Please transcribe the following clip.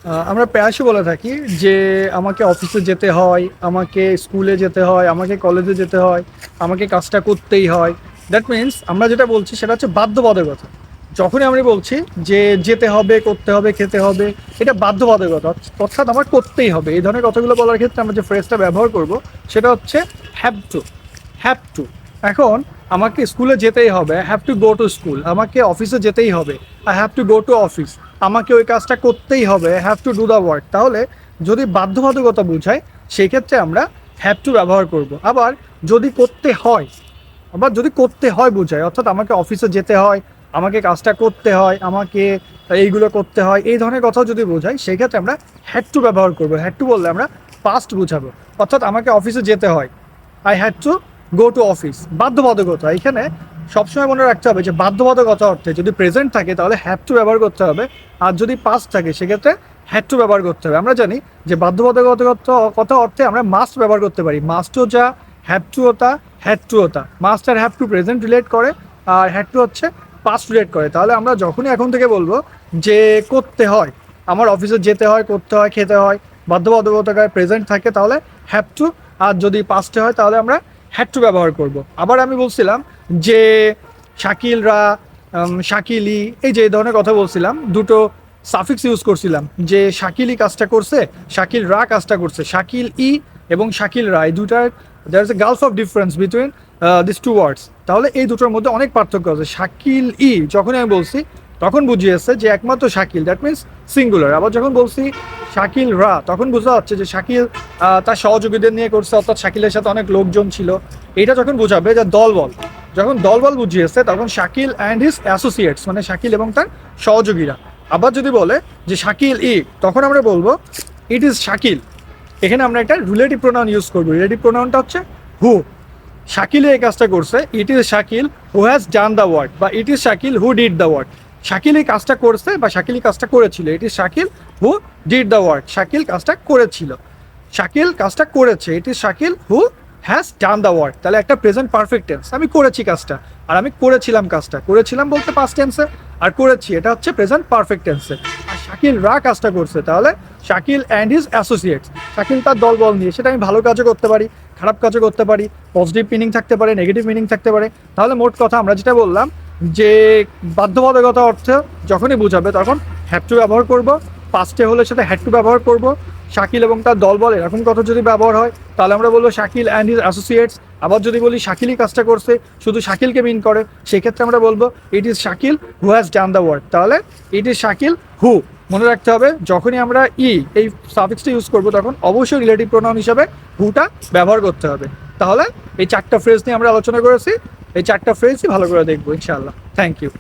আমরা প্রায়শই বলে থাকি যে আমাকে অফিসে যেতে হয়, আমাকে স্কুলে যেতে হয়, আমাকে কলেজে যেতে হয়, আমাকে কাজটা করতেই হয়। দ্যাট মিন্স আমরা যেটা বলছি সেটা হচ্ছে বাধ্যবাধকতা। যখনই আমরা বলছি যে যেতে হবে, করতে হবে, খেতে হবে, এটা বাধ্যবাধকতা, অর্থাৎ আমার করতেই হবে। এই ধরনের কথাগুলো বলার ক্ষেত্রে আমরা যে ফ্রেজটা ব্যবহার করব সেটা হচ্ছে হ্যাভ টু। Have to. এখন আমাকে স্কুলে যেতেই হবে, I have to go to school. আমাকে অফিসে যেতেই হবে, I have to go to office. আমাকে ওই কাজটা করতেই হবে, I have to do the work. তাহলে যদি বাধ্যবাধকতা বোঝায় সেই ক্ষেত্রে আমরা হ্যাভ টু ব্যবহার করব। আবার যদি করতে হয়, যদি করতে হয় বোঝায়, অর্থাৎ আমাকে অফিসে যেতে হয়, আমাকে কাজটা করতে হয়, আমাকে এইগুলো করতে হয়, এই ধরনের কথাও যদি বোঝায় সেই ক্ষেত্রে আমরা হ্যাড টু ব্যবহার করবো। হ্যাড টু বললে আমরা পাস্ট বোঝাবো, অর্থাৎ আমাকে অফিসে যেতে হয়, I had to go to office. বাধ্যবাধকতা, এখানে সবসময় মনে রাখতে হবে যে বাধ্যবাধকতা অর্থে যদি প্রেজেন্ট থাকে তাহলে হ্যাভ টু ব্যবহার করতে হবে, আর যদি পাস্ট থাকে সেক্ষেত্রে হ্যাড টু ব্যবহার করতে হবে। আমরা জানি যে বাধ্যবাধকতা কথা অর্থে আমরা মাস্ট ব্যবহার করতে পারি, মাস্টও যা, হ্যাভ টুও তা, হ্যাড টুও তা। মাস্ট আর হ্যাভ টু প্রেজেন্ট রিলেট করে, আর হ্যাড টু হচ্ছে পাস্ট রিলেট করে। তাহলে আমরা যখনই এখন থেকে বলবো যে করতে হয়, আমার অফিসে যেতে হয়, করতে হয়, খেতে হয়, বাধ্যবাধকতায় প্রেজেন্ট থাকে তাহলে হ্যাভ টু, আর যদি পাস্টে হয় তাহলে আমরা হ্যাড টু ব্যবহার করব। আবার আমি বলছিলাম যে শাকিলরা, শাকিলি, এই যে এই ধরনের কথা বলছিলাম, দুটো সাফিক্স ইউজ করছিলাম যে শাকিলি কাজটা করছে, শাকিল রা কাজটা করছে। শাকিল ই এবং শাকিল রা, এই দুটার there is a gulf of difference between this two words. তাহলে এই দুটোর মধ্যে অনেক পার্থক্য আছে। শাকিল ই যখনই আমি বলছি তখন বুঝিয়েছে যে একমাত্র শাকিল, দ্যাট মিনস সিঙ্গুলার। আবার যখন বলছি শাকিল রা তখন বোঝা যাচ্ছে যে শাকিল তার সহযোগীদের নিয়ে করছে, অর্থাৎ শাকিলের সাথে অনেক লোকজন ছিল। এটা যখন বোঝাবে যে দলবল, যখন দলবল বুঝিয়েছে তখন শাকিল অ্যান্ড হিজ অ্যাসোসিয়েটস, মানে শাকিল এবং তার সহযোগীরা। আবার যদি বলে যে শাকিল ই, তখন আমরা বলবো ইট ইজ শাকিল। এখানে আমরা একটা রিলেটিভ প্রোনাউন ইউজ করবো। রিলেটিভ প্রোনাউনটা হচ্ছে হু। শাকিল এই কাজটা করছে, it is Shakil who has done the work, বা it is Shakil who did the work. Shakil এই কাজটা করছে বা শাকিল এই কাজটা করেছিল, it is Shakil who did the work. Shakil কাজটা করেছিল, শাকিল কাজটা করেছে, it is Shakil who has done the work. তাহলে একটা প্রেজেন্ট পারফেক্ট টেন্স, আমি করেছি কাজটা, আর আমি করেছিলাম কাজটা। করেছিলাম বলতে পাস্ট টেন্সে, আর করেছি এটা হচ্ছে প্রেজেন্ট পারফেক্ট টেন্সে। আর শাকিল রা কাজটা করছে, তাহলে Shakil and his associates. Shakil তার দলবল নিয়ে, সেটা আমি ভালো কাজও করতে পারি, খারাপ কাজও করতে পারি, পজিটিভ মিনিং থাকতে পারে, নেগেটিভ মিনিং থাকতে পারে। তাহলে মোট কথা আমরা যেটা বললাম যে বাধ্যবাধকতা অর্থে যখনই বোঝাবে তখন হ্যাভ টু ব্যবহার করব, পাস্টে হলে সেটা হ্যাড টু ব্যবহার করব। শাকিল এবং তার দলবল এরকম কথা যদি ব্যবহার হয় তাহলে আমরা বলবো শাকিল অ্যান্ড হিজ অ্যাসোসিয়েটস। আবার যদি বলি শাকিলই কাজটা করছে, শুধু শাকিলকে মিন করে, সেক্ষেত্রে আমরা বলবো ইট is Shakil who has done the work. তাহলে ইট ইজ শাকিল হু। মনে রাখতে হবে যখনই আমরা এই সাফিক্সটা ইউজ করবো তখন অবশ্যই রিলেটিভ প্রোনাউন হিসাবে হুটা ব্যবহার করতে হবে। তাহলে এই চারটা ফ্রেজ নিয়ে আমরা আলোচনা করেছি, এই চারটা ফ্রেজই ভালো করে দেখবো ইনশাআল্লাহ। Thank you.